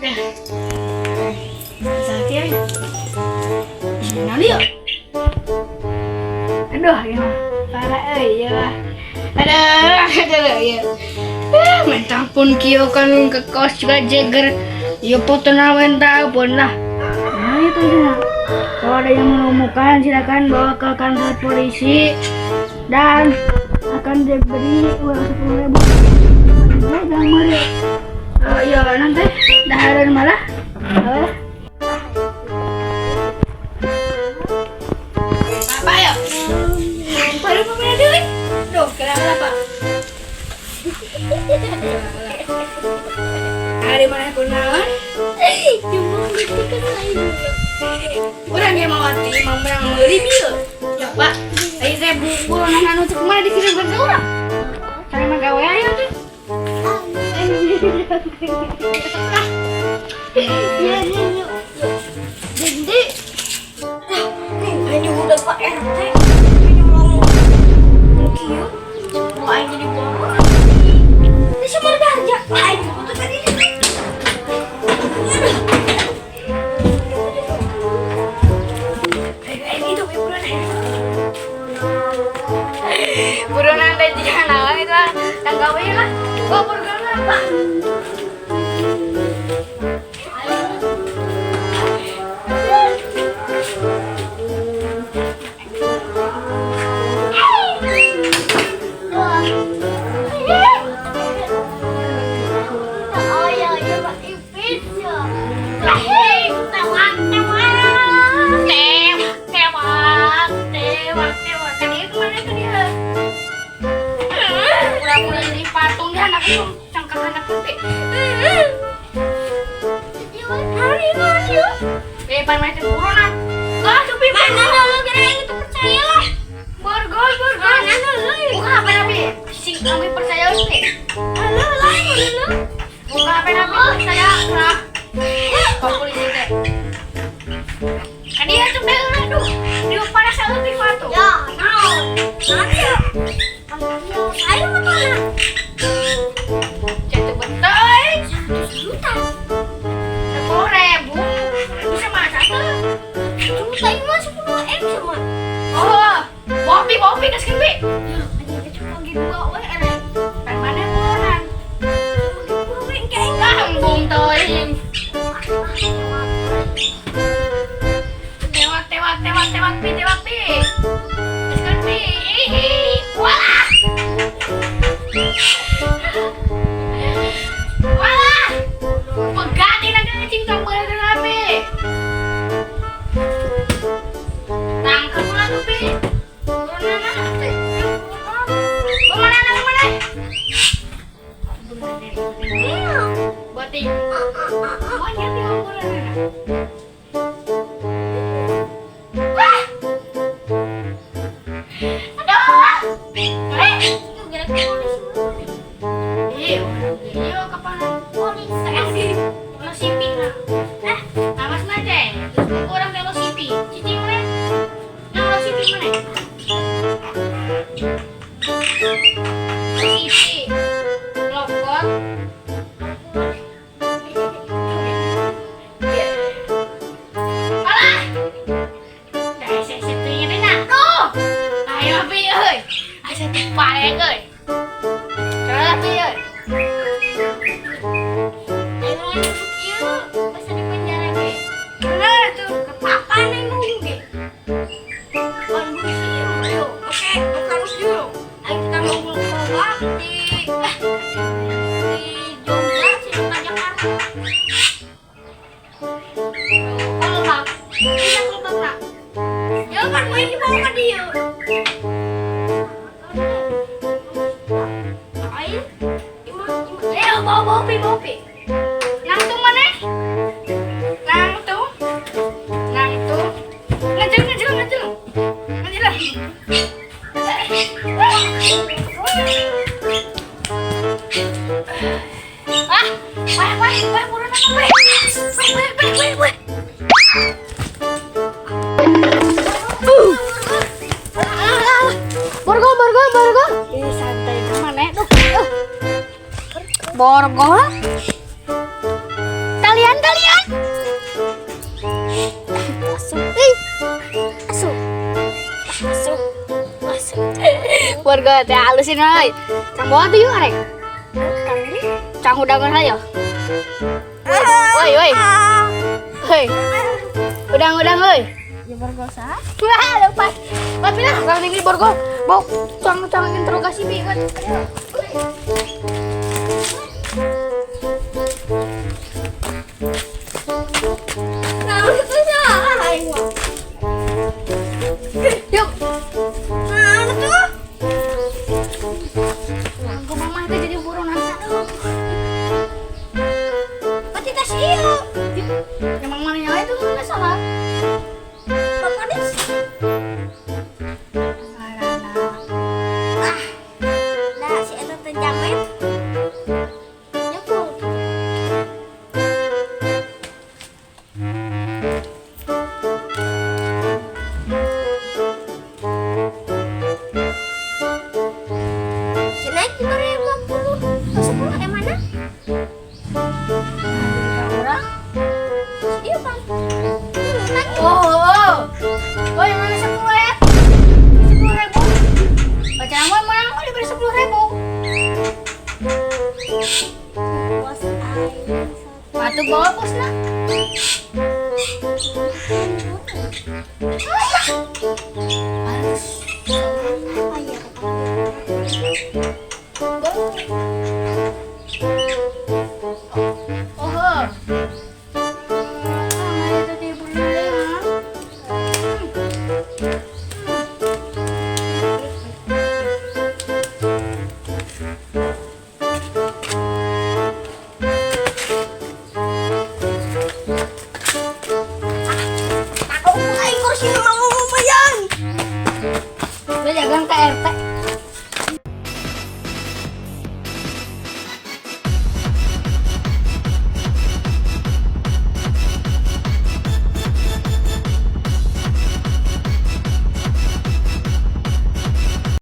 Sakit ya. Nanti yuk. Aduh, ya. Parah ya lah. Aduh, ya. Mentang pun kio kan ke kos juga jeger. Ya foto mentah pun lah. Nah itu ya. Kalau ada yang menemukan silakan bawa ke kantor polisi dan akan diberi uang 10.000. Ya, jangan marah. Ya nanti daharan malah. Apa ya? Baru punya duit. Duh, kenapa Pak? Hari mana aku nawan? Udah dia mau mati, mau menang beli bil. Coba, tadi saya buru nang untuk kemana dikirim ke orang? Saya mah gawe aja tuh. Iya. Jadi, ini udah Pak RT. Ini mau kieu, mau aja jadi boros. Ini semua aja. Ayo, tuh tadi. Burunan teh jangan nawan itu lah, yang gawe lah. Kok burunan apa? Pan macam buronan. Tapi mana lo kira itu percaya lah. Borgol. Bukan apa nabi. Sing kami percaya sih. Halo. Bukan apa nabi percaya lah. Kau polisi teh. Kan dia tuh aduh. Dia pada selalu privatu. Ya, nanti. Ayo mana? Jatuh betul. 100 juta. 10.000. Tadi mah 10M cuma. Oh, Bopi kasih Bi. Ya, aja cuma gitu we enak. Pan mana orang? Bopi kayak gambung teuing. Tewak Bi. Kasih Bi. Wah. Pegati na ngecing tombol dengan Bi. Bopi. Nang tu mana? Nang tu. Ngajeng. Wah, buruan apa? Weh. Borgol. Santai kemana? Borgol. Kalian Warga teh halusin euy. Cang bawa tuh yuk arek. Cang udangan aja. Woi woi. Hei. Udang euy. Ya Borgo sah. Wah, lepas. Tapi lah kang tinggi Borgo. Bau cang interogasi binget. Nah, itu salah aing mah. Yuk. Nah, tuh. Aku mama itu jadi buronan aduh. Pati tas ieu. Emang mana nyala itu enggak salah. Papadis. Ah. Dah si eta teh jamet. Nyepul. Si naik 5.050. 10 mana? Orang. Iya, Bang. Naik. Oh. Woi, mana 10 ya? 10.000. Baca nama menang kok diberi 10.000. Bos aing. Batu bawa bosna. Apa ya? Oh. Aduh, aing kursi mau lumayan. Udah jagang ke RT.